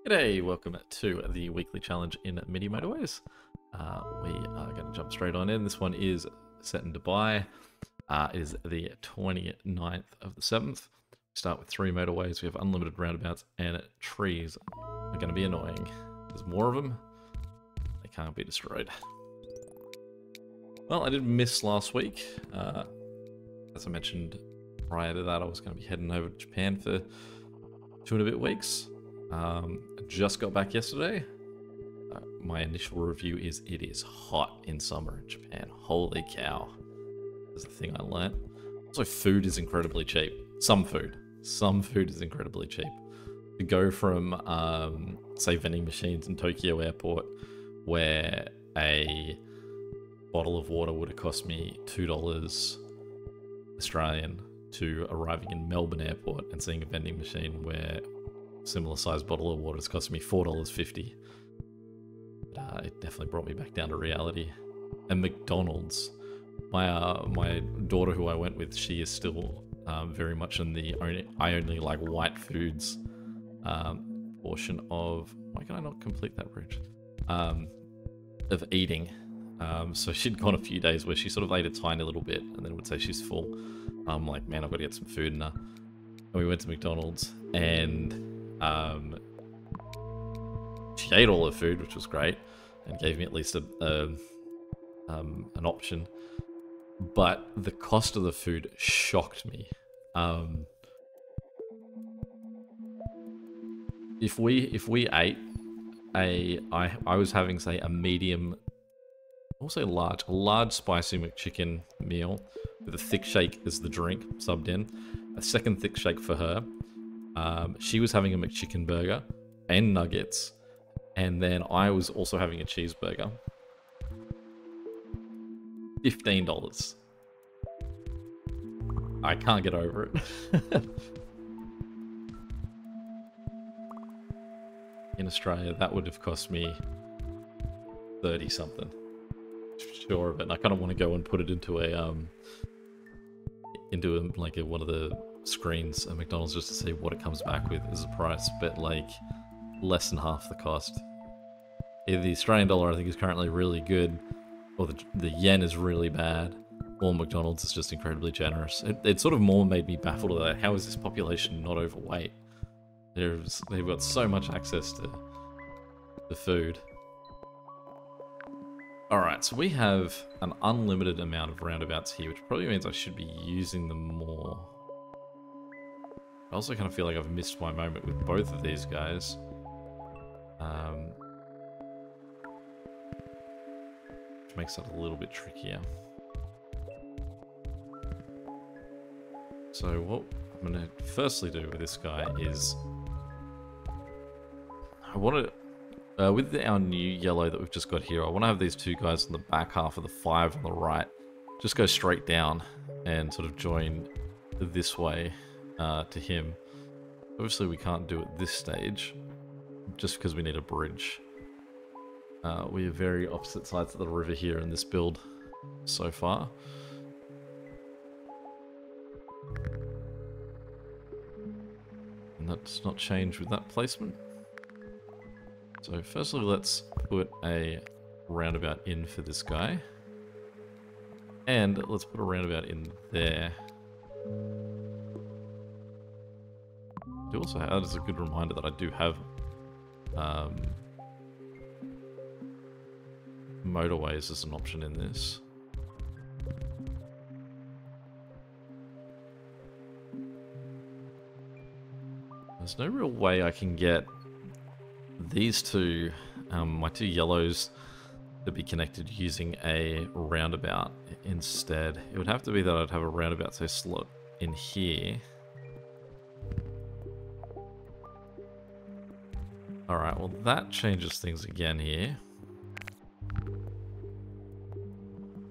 G'day, welcome to the weekly challenge in Mini Motorways. We are going to jump straight on in. This one is set in Dubai. It is the 29th of the 7th. We start with 3 motorways. We have unlimited roundabouts, and trees are going to be annoying. There's more of them. They can't be destroyed. Well, I did miss last week. As I mentioned prior to that, I was going to be heading over to Japan for 2.5 weeks. I just got back yesterday. My initial review is it is hot in summer in Japan. Holy cow. That's the thing I learnt. Also, food is incredibly cheap. Some food is incredibly cheap. To go from, say, vending machines in Tokyo Airport, where a bottle of water would have cost me $2 Australian, to arriving in Melbourne Airport and seeing a vending machine where similar sized bottle of water is costing me $4.50. It definitely brought me back down to reality. And McDonald's, my daughter who I went with, she is still very much in the I only like white foods portion of, why can I not complete that bridge? Of eating. So she'd gone a few days where she sort of ate a tiny little bit and then would say she's full. I'm like, man, I've got to get some food in her. And we went to McDonald's and she ate all her food, which was great, and gave me at least an option. But the cost of the food shocked me. If we ate I was having, say, a medium, also a large spicy McChicken meal with a thick shake as the drink subbed in, a second thick shake for her. She was having a McChicken burger and nuggets, and then I was also having a cheeseburger. $15. I can't get over it. In Australia, that would have cost me 30 something. Sure of it. And I kind of want to go and put it into one of the screens at McDonald's just to see what it comes back with as a price, but like less than half the cost. Either the Australian dollar, I think, is currently really good, or the yen is really bad, or McDonald's is just incredibly generous. It sort of more made me baffled at how is this population not overweight? They've got so much access to the food. Alright, so we have an unlimited amount of roundabouts here, which probably means I should be using them more. I also kind of feel like I've missed my moment with both of these guys. Which makes it a little bit trickier. So what I'm going to firstly do with this guy is, I want to, with our new yellow that we've just got here, I want to have these two guys on the back half of the 5 on the right just go straight down and sort of join this way to him. Obviously we can't do it this stage just because we need a bridge. We are very opposite sides of the river here in this build so far. And that's not changed with that placement. So firstly, let's put a roundabout in for this guy. And let's put a roundabout in there. I also have, that is a good reminder that I do have motorways as an option in this. There's no real way I can get these two, my two yellows, to be connected using a roundabout instead. It would have to be that I'd have a roundabout, say, slot in here. Alright, well that changes things again here.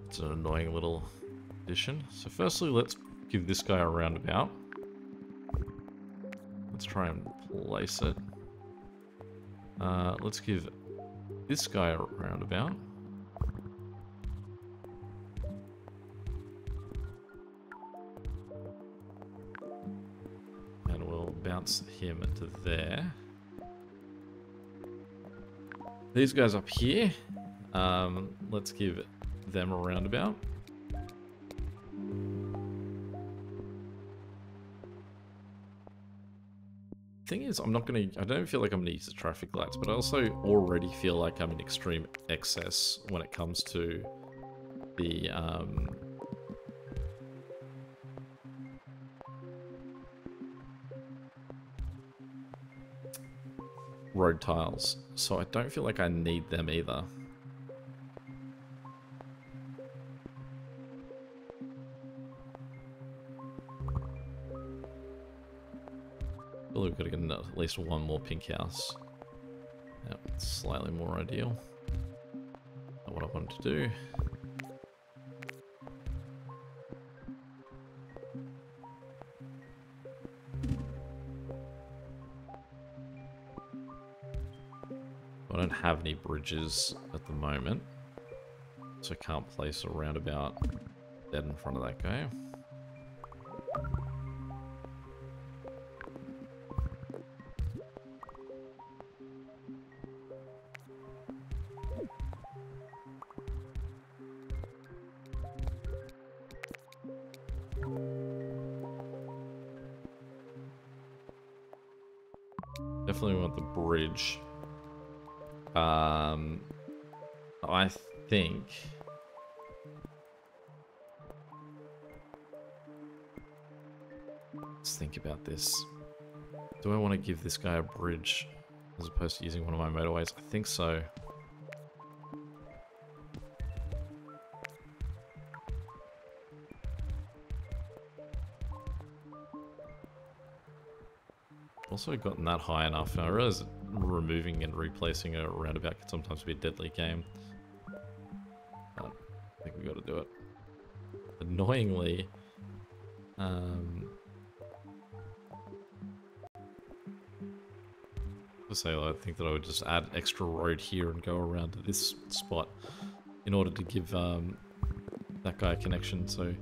It's an annoying little addition. So firstly, let's give this guy a roundabout. Let's try and place it. Let's give this guy a roundabout. And we'll bounce him to there. These guys up here, let's give them a roundabout. Thing is, I don't feel like I'm gonna use the traffic lights, but I also already feel like I'm in extreme excess when it comes to the, road tiles, so I don't feel like I need them either. Well, we've got to get at least one more pink house. Yep, slightly more ideal. Not what I wanted to do. I don't have any bridges at the moment, so I can't place a roundabout dead in front of that guy. Definitely want the bridge. I think let's think about this. Do I want to give this guy a bridge as opposed to using one of my motorways? I think so. Also gotten that high enough, and I realize that removing and replacing a roundabout can sometimes be a deadly game. But I think we got to do it. Annoyingly, I think that I would just add extra road here and go around to this spot in order to give that guy a connection. So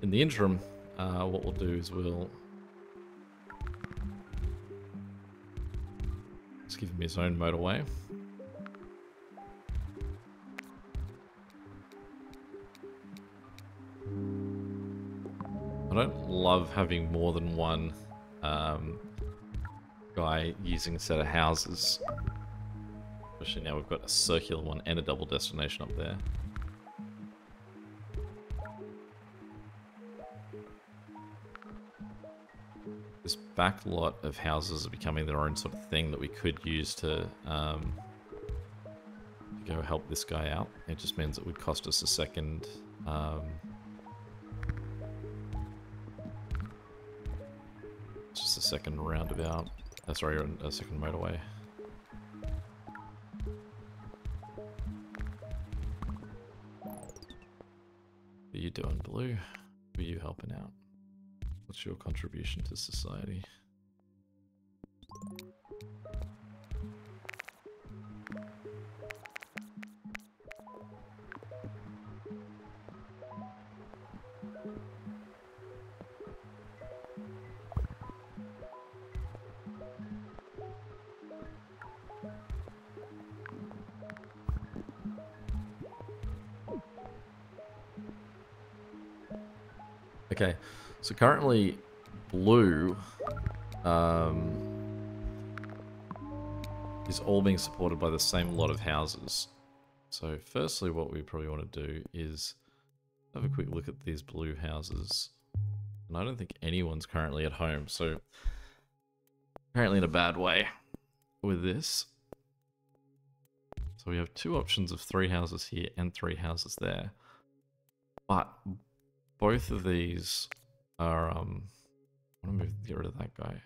in the interim, what we'll do is we'll just give him his own motorway. I don't love having more than one guy using a set of houses. Especially now we've got a circular one and a double destination up there. This back lot of houses are becoming their own sort of thing that we could use to go help this guy out. It just means it would cost us a second just a second roundabout. Sorry, a second motorway. What are you doing, Blue? Who are you helping out? What's your contribution to society? Okay, so currently Blue is all being supported by the same lot of houses. So firstly, what we probably want to do is have a quick look at these blue houses. And I don't think anyone's currently at home, so apparently in a bad way with this. So we have two options of 3 houses here and 3 houses there. But both of these are, I want to get rid of that guy,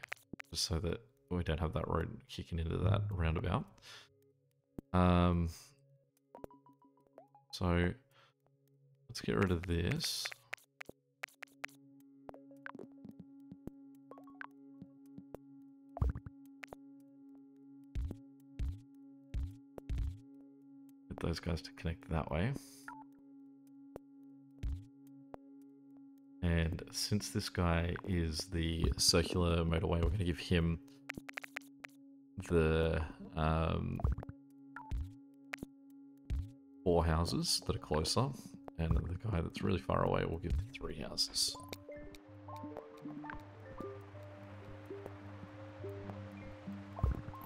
just so that we don't have that road kicking into that roundabout. So let's get rid of this. Get those guys to connect that way. And since this guy is the circular motorway, we're going to give him the 4 houses that are closer, and the guy that's really far away will give 3 houses.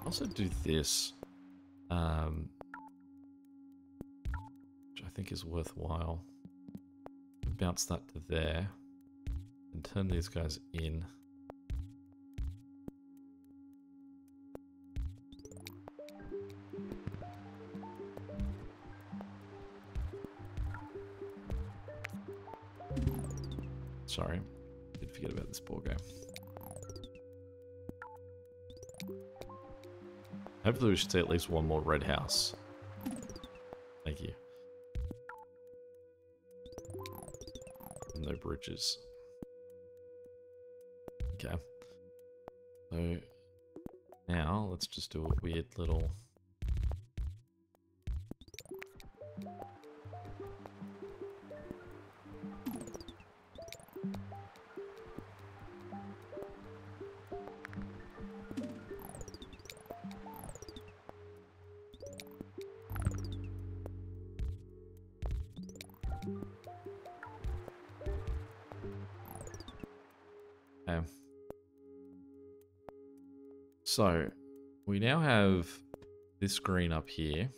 Also do this, which I think is worthwhile. Bounce that to there, and turn these guys in. Sorry, did forget about this poor guy. Hopefully we should see at least one more red house. Thank you. No bridges. Okay. So now let's just do a weird little... Okay. So we now have this green up here.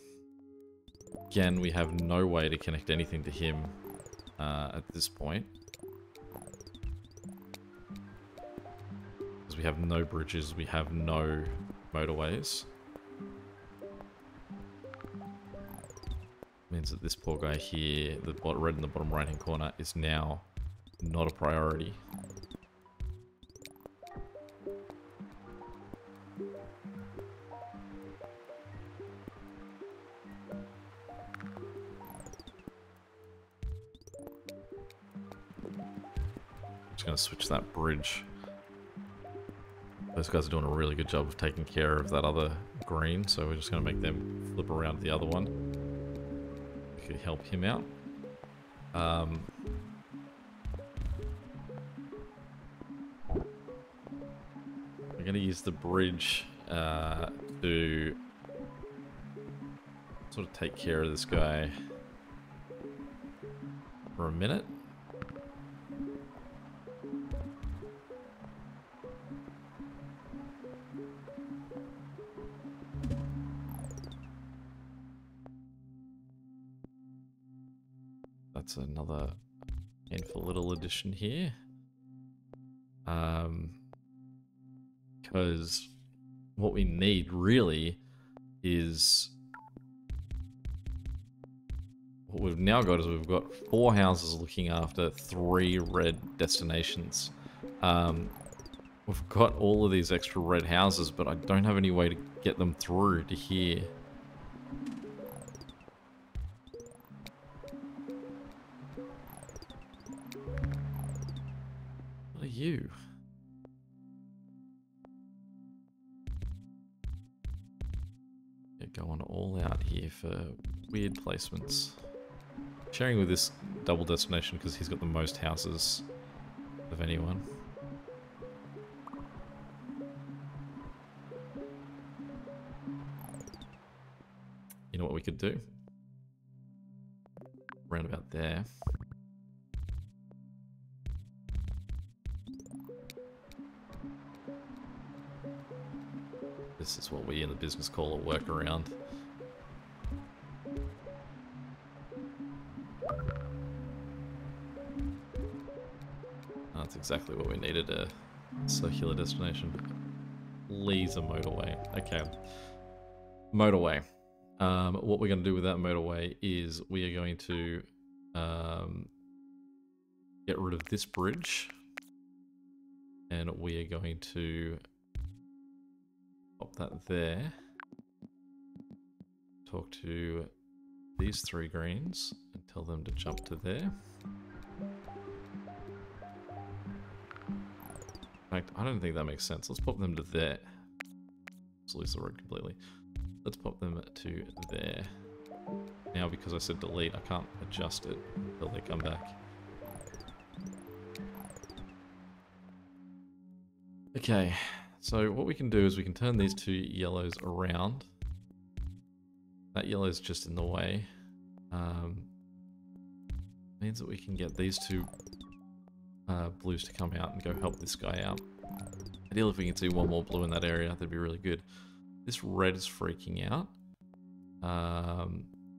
Again, we have no way to connect anything to him at this point. Because we have no bridges, we have no motorways. Means that this poor guy here, the red in the bottom right hand corner, is now not a priority. Just gonna switch that bridge. Those guys are doing a really good job of taking care of that other green, so we're just gonna make them flip around the other one. We could help him out. We're gonna use the bridge to sort of take care of this guy for a minute. That's another painful little addition here. Because what we need really is... What we've now got is we've got 4 houses looking after 3 red destinations. We've got all of these extra red houses, but I don't have any way to get them through to here. What are you? You're going all out here for weird placements. Sharing with this double destination because he's got the most houses of anyone. You know what we could do? Round about there. This is what we in the business call a workaround. That's exactly what we needed, a circular destination. Lee's a motorway. Okay. Motorway. What we're going to do with that motorway is we are going to get rid of this bridge. And we are going to pop that there. Talk to these 3 greens and tell them to jump to there. In fact, I don't think that makes sense. Let's pop them to there. Let's lose the road completely. Let's pop them to there. Now, because I said delete, I can't adjust it until they come back. Okay, so what we can do is we can turn these 2 yellows around. That yellow's just in the way. Means that we can get these two blues to come out and go help this guy out. Ideally, if we can see one more blue in that area, that'd be really good. This red is freaking out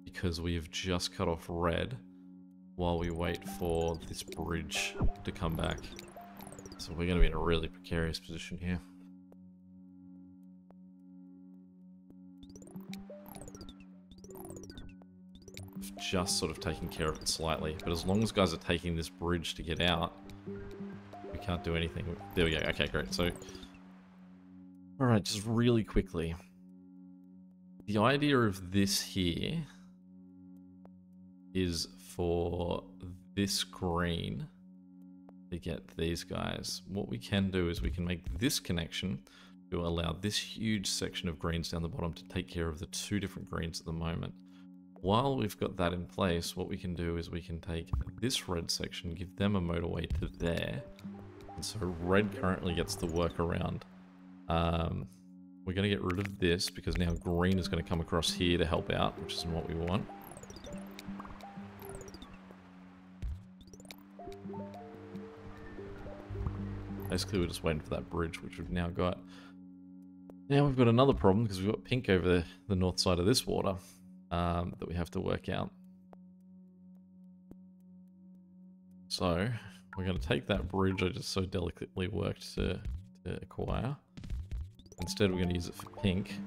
because we've just cut off red while we wait for this bridge to come back. So we're going to be in a really precarious position here. We've just sort of taken care of it slightly, but as long as guys are taking this bridge to get out, we can't do anything. There we go. Okay, great. So, alright, just really quickly. The idea of this here is for this green to get these guys. What we can do is we can make this connection to allow this huge section of greens down the bottom to take care of the two different greens at the moment. While we've got that in place, what we can do is we can take this red section, give them a motorway to there. And so red currently gets the work around. We're going to get rid of this because now green is going to come across here to help out, which isn't what we want. Basically, we're just waiting for that bridge, which we've now got. Now we've got another problem because we've got pink over the north side of this water that we have to work out. So we're going to take that bridge I just so delicately worked to acquire. Instead, we're going to use it for pink.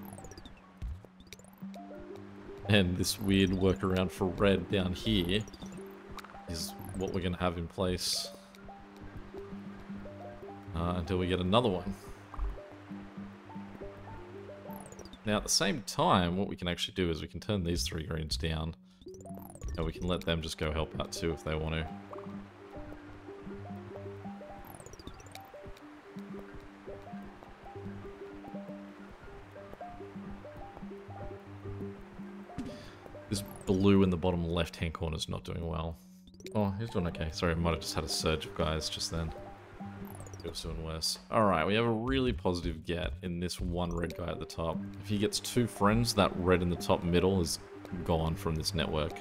And this weird workaround for red down here is what we're going to have in place until we get another one. Now, at the same time, what we can actually do is we can turn these three greens down, and we can let them just go help out too if they want to. This blue in the bottom left-hand corner is not doing well. Oh, he's doing okay. Sorry, I might have just had a surge of guys just then. It was doing worse. Alright, we have a really positive get in this one red guy at the top. If he gets two friends, that red in the top middle is gone from this network.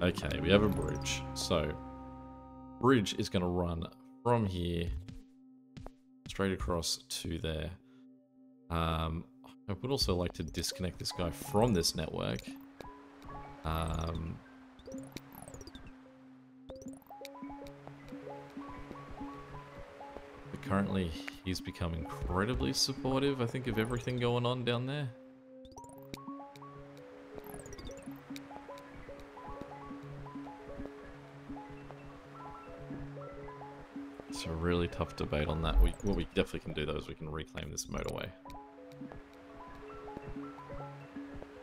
Okay, we have a bridge. So, bridge is going to run from here straight across to there. I would also like to disconnect this guy from this network. Currently, he's become incredibly supportive, I think, of everything going on down there. It's a really tough debate on that. What we definitely can do, though, is we can reclaim this motorway.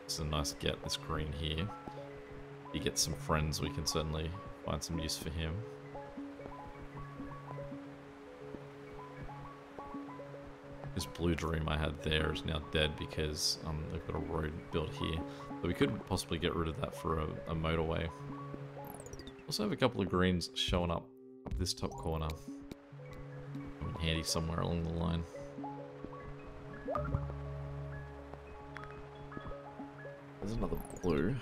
It's a nice get, this green here. If he gets some friends, we can certainly find some use for him. This blue dream I had there is now dead because they've got a road built here. But we could possibly get rid of that for a motorway. Also have a couple of greens showing up this top corner. Coming handy somewhere along the line. There's another blue.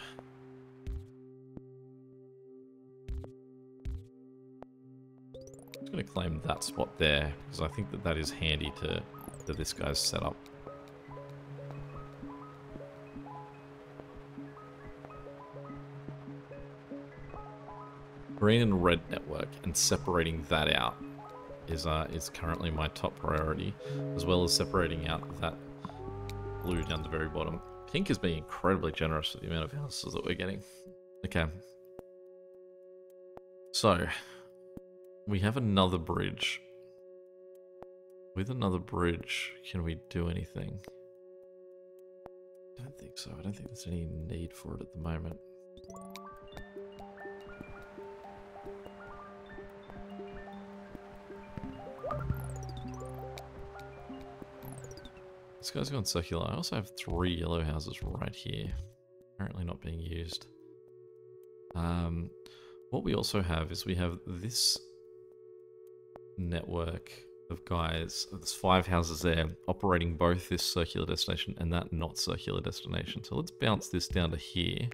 I'm just going to claim that spot there because I think that is handy to this guy's setup. Green and red network and separating that out is currently my top priority, as well as separating out that blue down the very bottom. Pink is being incredibly generous with the amount of houses that we're getting. Okay. So, we have another bridge. With another bridge, can we do anything? I don't think so. I don't think there's any need for it at the moment. This guy's gone circular. I also have 3 yellow houses right here. Apparently not being used. What we also have is we have this network of guys. There's 5 houses there operating both this circular destination and that not circular destination. So let's bounce this down to here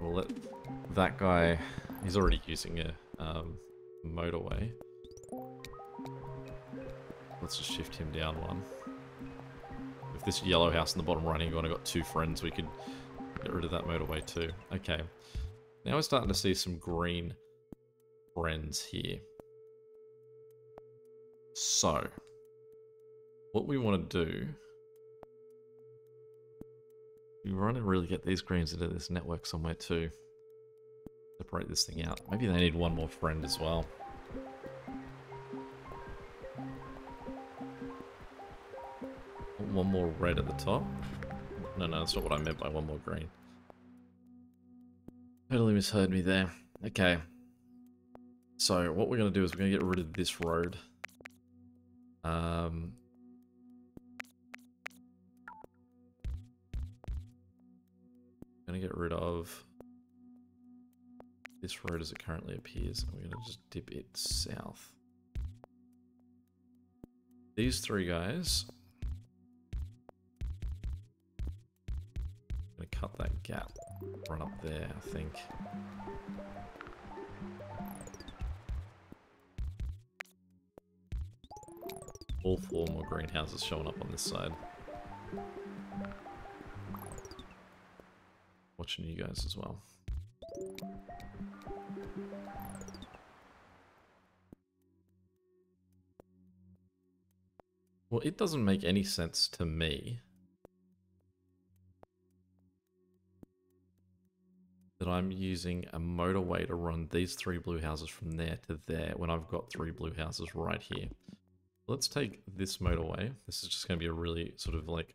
We'll let that guy, he's already using a motorway. Let's just shift him down one. With this yellow house in the bottom right hand corner got 2 friends, we could get rid of that motorway too. Okay. Now we're starting to see some green friends here. So, what we want to do, we want to really get these greens into this network somewhere too. Separate this thing out. Maybe they need one more friend as well. One more red at the top. No, that's not what I meant by one more green. Totally misheard me there. Okay. So what we're going to do is we're going to get rid of this road. Going to get rid of this road as it currently appears. And we're going to just dip it south. These 3 guys. I'm going to cut that gap. Run up there, I think. All 4 more greenhouses showing up on this side. Watching you guys as well. Well, it doesn't make any sense to me that I'm using a motorway to run these 3 blue houses from there to there when I've got 3 blue houses right here. Let's take this motorway. This is just going to be a really sort of like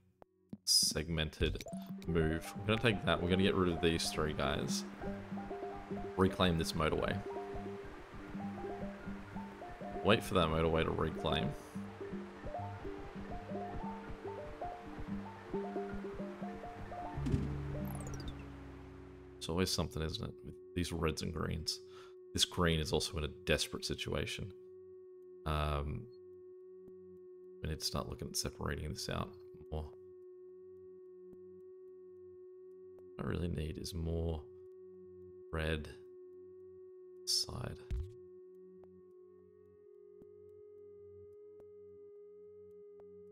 segmented move. We're going to take that. We're going to get rid of these 3 guys. Reclaim this motorway. Wait for that motorway to reclaim. It's always something, isn't it? With these reds and greens. This green is also in a desperate situation. We need to start looking at separating this out more. What I really need is more red side.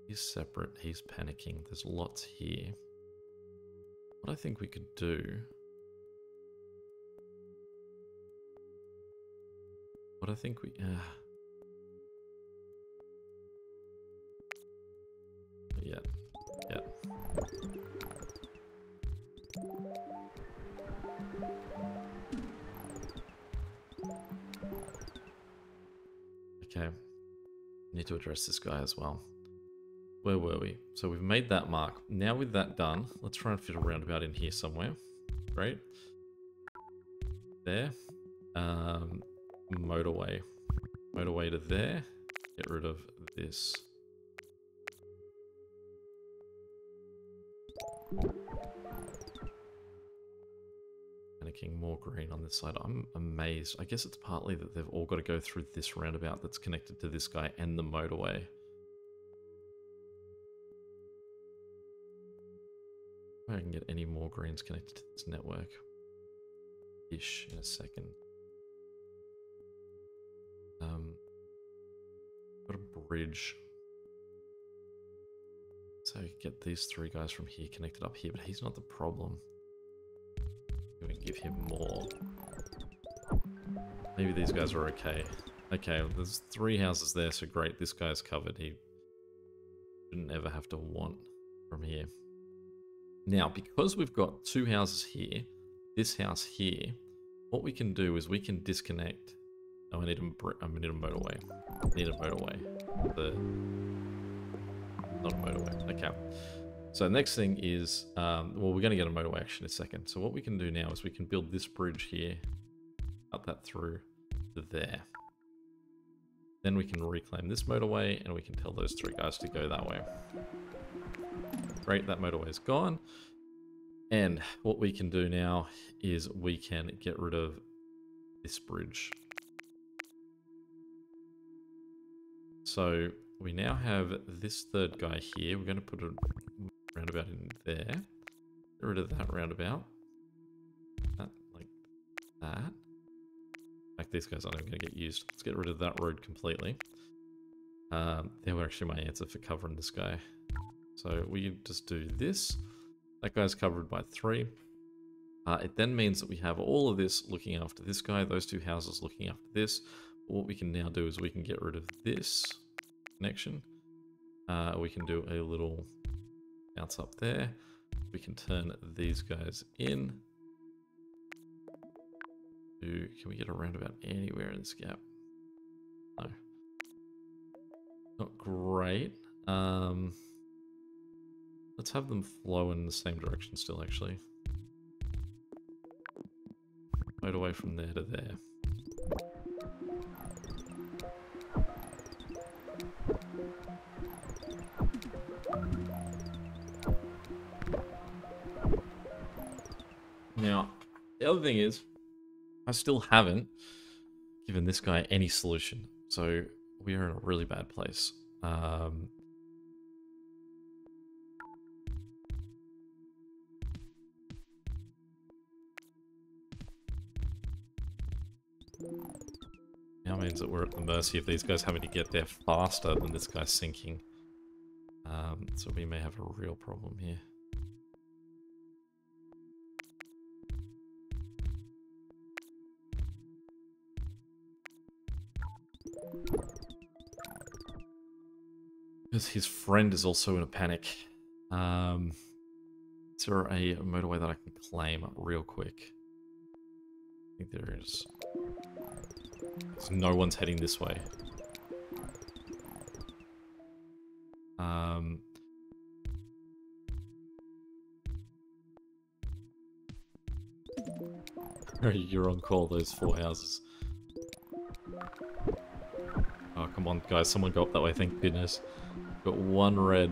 He's separate, he's panicking. There's lots here. What I think we could do... What I think we... Yeah. Okay. Need to address this guy as well. Where were we? So we've made that mark. Now with that done, let's try and fit a roundabout in here somewhere. Great. There. Motorway. Motorway to there. Get rid of this. Panicking, more green on this side. I'm amazed. I guess it's partly that they've all got to go through this roundabout that's connected to this guy and the motorway. If I can get any more greens connected to this network. Ish in a second. Got a bridge. So get these 3 guys from here connected up here, but he's not the problem. I'm gonna give him more. Maybe these guys are okay. Okay, there's 3 houses there, so great. This guy's covered. He shouldn't ever have to want from here. Now, because we've got 2 houses here, this house here, what we can do is we can disconnect. Oh, I need a motorway. I need a motorway. Not a motorway. Okay. So next thing is, well, we're going to get a motorway actually in a second. So what we can do now is we can build this bridge here, up that through to there. Then we can reclaim this motorway and we can tell those 3 guys to go that way. Great, that motorway is gone. And what we can do now is we can get rid of this bridge. So we now have this 3rd guy here. We're going to put a roundabout in there. Get rid of that roundabout. that. In fact, these guys aren't even going to get used. Let's get rid of that road completely. They were actually my answer for covering this guy. So we just do this. That guy's covered by 3. It then means that we have all of this looking after this guy, those 2 houses looking after this. What we can now do is we can get rid of this connection. We can do a little bounce up there. We can turn these guys in. Can we get a roundabout anywhere in this gap? No. Not great. Let's have them flow in the same direction still, actually. Motorway from there to there. Now, the other thing is, I still haven't given this guy any solution, so we are in a really bad place. Now means that we're at the mercy of these guys having to get there faster than this guy's sinking. So we may have a real problem here. Because his friend is also in a panic. Is there a motorway that I can claim real quick? I think there is. So no one's heading this way. You're on call, those 4 houses. Oh, come on, guys. Someone go up that way, thank goodness. Got 1 red,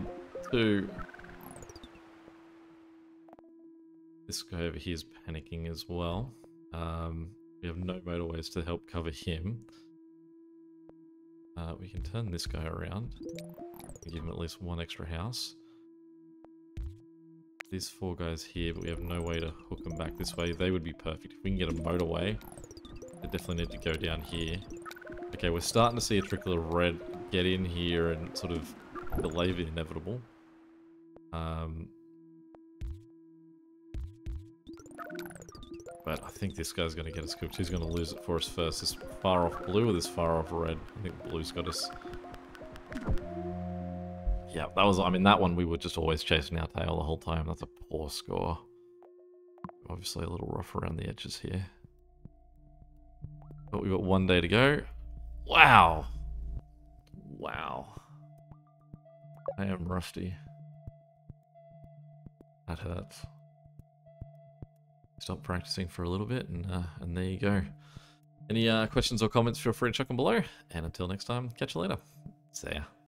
2. This guy over here is panicking as well. We have no motorways to help cover him. We can turn this guy around. Give him at least 1 extra house. These 4 guys here, but we have no way to hook them back this way. They would be perfect. If we can get a motorway, they definitely need to go down here. Okay, we're starting to see a trickle of red get in here and sort of delay the inevitable. But I think this guy's going to get us cooked. Who's going to lose it for us first? This far off blue or this far off red? I think blue's got us. Yeah, that was, I mean, that one we were just always chasing our tail the whole time. That's a poor score. Obviously a little rough around the edges here. But we've got 1 day to go. Wow. Wow. I am rusty. That hurts. Stop practicing for a little bit, and there you go. Any questions or comments, feel free to chuck them below. And until next time, catch you later. See ya.